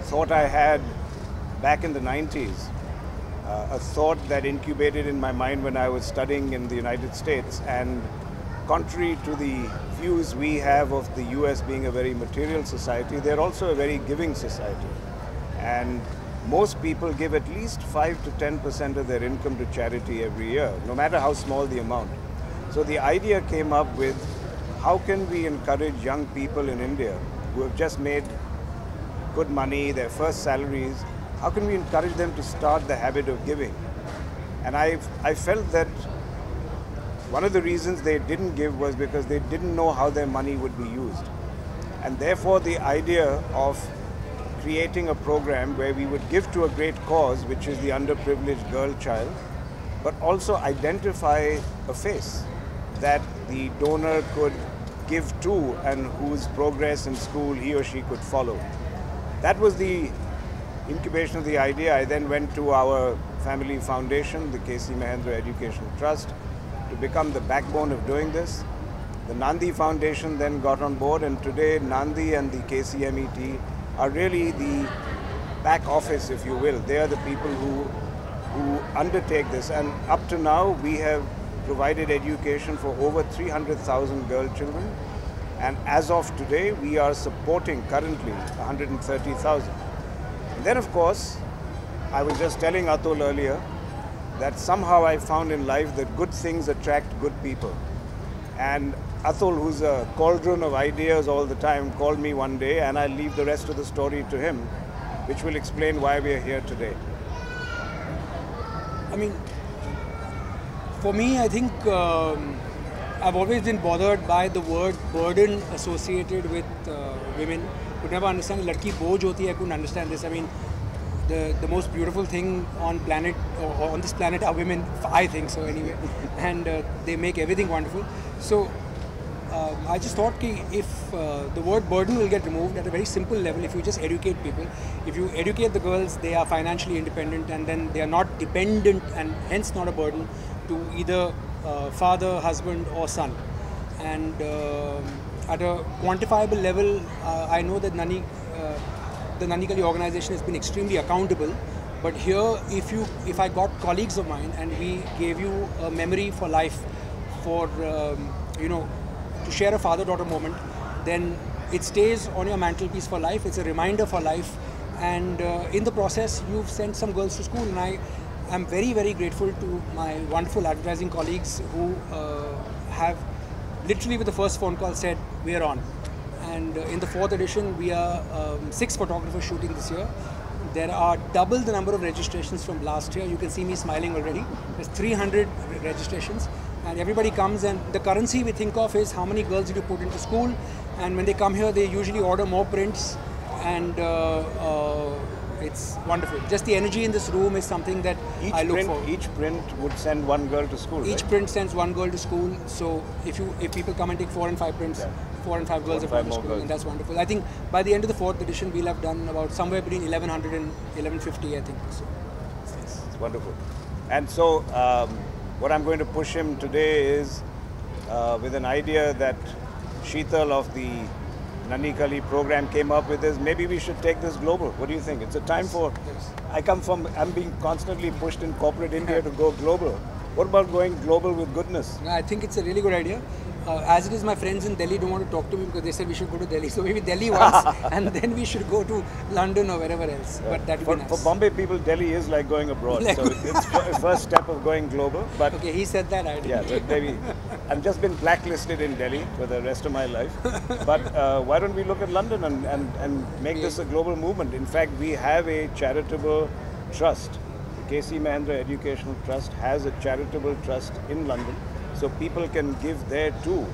thought I had back in the 90s, a thought that incubated in my mind when I was studying in the United States. And contrary to the views we have of the US being a very material society, they're also a very giving society. And most people give at least 5 to 10% of their income to charity every year, no matter how small the amount. So the idea came up with, how can we encourage young people in India who have just made good money, their first salaries, how can we encourage them to start the habit of giving? And I felt that one of the reasons they didn't give was because they didn't know how their money would be used. And therefore the idea of creating a program where we would give to a great cause, which is the underprivileged girl child, but also identify a face that the donor could give to and whose progress in school he or she could follow. That was the incubation of the idea. I then went to our family foundation, the K.C. Mahendra Education Trust, to become the backbone of doing this. The Nandi Foundation then got on board, and today Nandi and the KCMET are really the back office, if you will. They are the people who undertake this. And up to now, we have provided education for over 300,000 girl children. And as of today, we are supporting currently 130,000. And then, of course, I was just telling Atul earlier that somehow I found in life that good things attract good people. And Atul, who's a cauldron of ideas all the time, called me one day, and I'll leave the rest of the story to him, which will explain why we are here today. I mean, for me, I think I've always been bothered by the word burden associated with women. Could never understand. Ladki boj hoti hai, couldn't understand this. I mean, the most beautiful thing on on this planet are women. I think so anyway, and they make everything wonderful. So I just thought that if the word burden will get removed at a very simple level, if you just educate people, if you educate the girls, they are financially independent, and then they are not dependent and hence not a burden to either father, husband or son. And at a quantifiable level, I know that the Nandi Kali organization has been extremely accountable. But here, if I got colleagues of mine and we gave you a memory for life, for to share a father-daughter moment, then it stays on your mantelpiece for life. It's a reminder for life, and in the process, you've sent some girls to school. And I'm very, very grateful to my wonderful advertising colleagues who have literally with the first phone call said, we are on. And in the 4th edition, we are 6 photographers shooting this year. There are double the number of registrations from last year. You can see me smiling already. There's 300 registrations. And everybody comes, and the currency we think of is how many girls did you put into school. And when they come here, they usually order more prints. And it's wonderful. Just the energy in this room is something that I look for. Each print would send one girl to school, Each right? print sends one girl to school. So if people come and take 4 and 5 prints, yeah. 4 and 5 girls have gone to school, and that's wonderful. I think by the end of the 4th edition, we'll have done about somewhere between 1100 and 1150, I think. So it's wonderful. And so what I'm going to push him today is with an idea that Sheetal of the Nandi Kali program came up with, is maybe we should take this global. What do you think? It's a time for, I'm being constantly pushed in corporate India to go global. What about going global with goodness? I think it's a really good idea. As it is, my friends in Delhi don't want to talk to me because they said we should go to Delhi. So maybe Delhi once, and then we should go to London or wherever else. Yeah. But that would be nice. For Bombay people, Delhi is like going abroad. So it's the first step of going global. But okay, he said that. I didn't. Yeah, but maybe I've just been blacklisted in Delhi for the rest of my life. But why don't we look at London and make this a global movement? In fact, we have a charitable trust. The K.C. Mahendra Educational Trust has a charitable trust in London. So people can give there too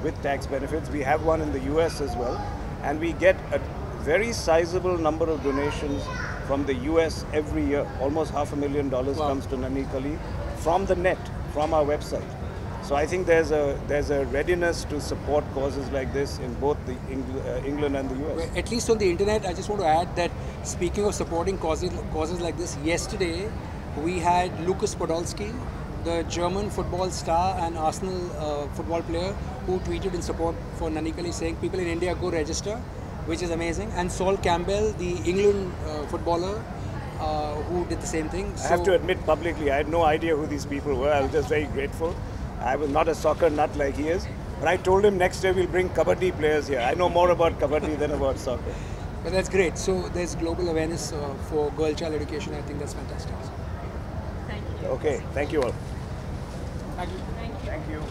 with tax benefits. We have one in the US as well. And we get a very sizable number of donations from the US every year. Almost $500,000 comes to Nandi Kali from the net, from our website. So I think there's a readiness to support causes like this in both the England and the US. Well, at least on the internet, I just want to add that speaking of supporting causes like this, yesterday we had Lucas Podolski, the German football star and Arsenal football player, who tweeted in support for Nandi Kali saying, people in India, go register. which is amazing. And Sol Campbell, the England footballer, who did the same thing. I have to admit publicly, I had no idea who these people were. I was just very grateful. I was not a soccer nut like he is. But I told him next year we'll bring kabaddi players here. I know more about kabaddi than about soccer. But that's great. So there's global awareness for girl-child education. I think that's fantastic. Thank you. Okay, thank you all. Thank you. Thank you.